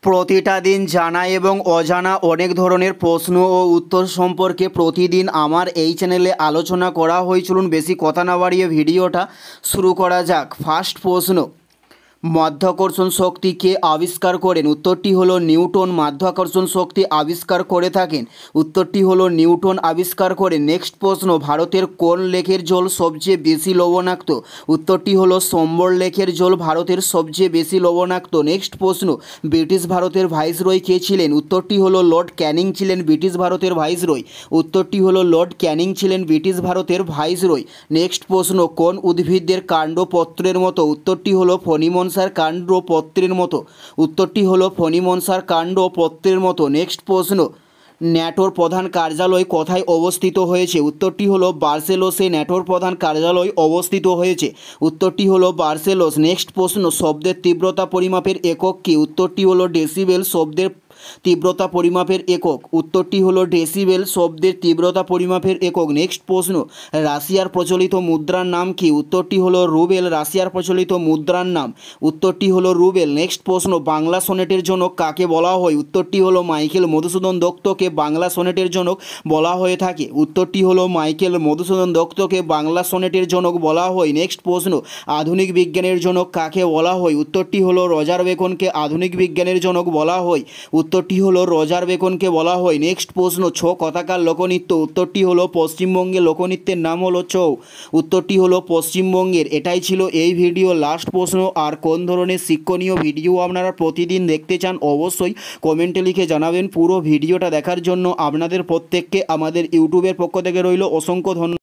প্রতিটা দিন জানা এবং অজানা অনেক ধরনের প্রশ্ন ও উত্তর সম্পর্কে প্রতিদিন আমার এই চ্যানেলে আলোচনা করা হয়। চলুন বেশি কথা না বাড়িয়ে ভিডিওটা শুরু করা যাক। ফার্স্ট প্রশ্ন, মাধ্যাকর্ষণ শক্তি কে আবিষ্কার করেন? উত্তরটি হলো নিউটন মাধ্যাকর্ষণ শক্তি আবিষ্কার করে থাকেন। উত্তরটি হলো নিউটন আবিষ্কার করেন। নেক্সট প্রশ্ন, ভারতের কোন লেকের জল সবচেয়ে বেশি লবণাক্ত? উত্তরটি হলো সম্বর লেকের জল ভারতের সবচেয়ে বেশি লবণাক্ত। নেক্সট প্রশ্ন, ব্রিটিশ ভারতের ভাইসরয় কে ছিলেন? উত্তরটি হলো লর্ড ক্যানিং ছিলেন ব্রিটিশ ভারতের ভাইসরয়। উত্তরটি হলো লর্ড ক্যানিং ছিলেন ব্রিটিশ ভারতের ভাইসরয়। নেক্সট প্রশ্ন, কোন উদ্ভিদের কাণ্ড পত্রের মতো? উত্তরটি হলো ফণিমনসার কাণ্ড পত্রের মতো। উত্তরটি হলো ফণিমনসার কাণ্ড পত্রের মতো। নেক্সট প্রশ্ন, ন্যাটোর প্রধান কার্যালয় কোথায় অবস্থিত হয়েছে? উত্তরটি হলো বার্সেলোসে ন্যাটোর প্রধান কার্যালয় অবস্থিত হয়েছে। উত্তরটি হলো বার্সেলোস। নেক্সট প্রশ্ন, শব্দের তীব্রতা পরিমাপের একক কী? উত্তরটি হলো ডেসিবেল। শব্দের তীব্রতা পরিমাপের একক। উত্তরটি হলো ডেসিবেল শব্দের তীব্রতা পরিমাপের একক। নেক্সট প্রশ্ন, রাশিয়ার প্রচলিত মুদ্রার নাম কি? উত্তরটি হলো রুবেল। রাশিয়ার প্রচলিত মুদ্রার নাম। উত্তরটি হলো রুবেল। নেক্সট প্রশ্ন, বাংলা সনেটের জনক কাকে বলা হয়? উত্তরটি হলো মাইকেল মধুসূদন দত্তকে বাংলা সনেটের জনক বলা হয়ে থাকে। উত্তরটি হলো মাইকেল মধুসূদন দত্তকে বাংলা সনেটের জনক বলা হয়। নেক্সট প্রশ্ন, আধুনিক বিজ্ঞানের জনক কাকে বলা হয়? উত্তরটি হলো রজার বেকনকে আধুনিক বিজ্ঞানের জনক বলা হয়। উত্তরটি হলো রজার বেকনকে বলা হয়। নেক্সট প্রশ্ন, ছৌ কথাকার লোকনৃত্য। উত্তরটি হলো পশ্চিমবঙ্গের লোকনৃত্যের নাম হলো ছৌ। উত্তরটি হলো পশ্চিমবঙ্গের। এটাই ছিল এই ভিডিও লাস্ট প্রশ্ন। আর কোন ধরনের শিক্ষণীয় ভিডিও আপনারা প্রতিদিন দেখতে চান অবশ্যই কমেন্টে লিখে জানাবেন। পুরো ভিডিওটা দেখার জন্য আপনাদের প্রত্যেককে আমাদের ইউটিউবের পক্ষ থেকে রইল অসংখ্য ধন্যবাদ।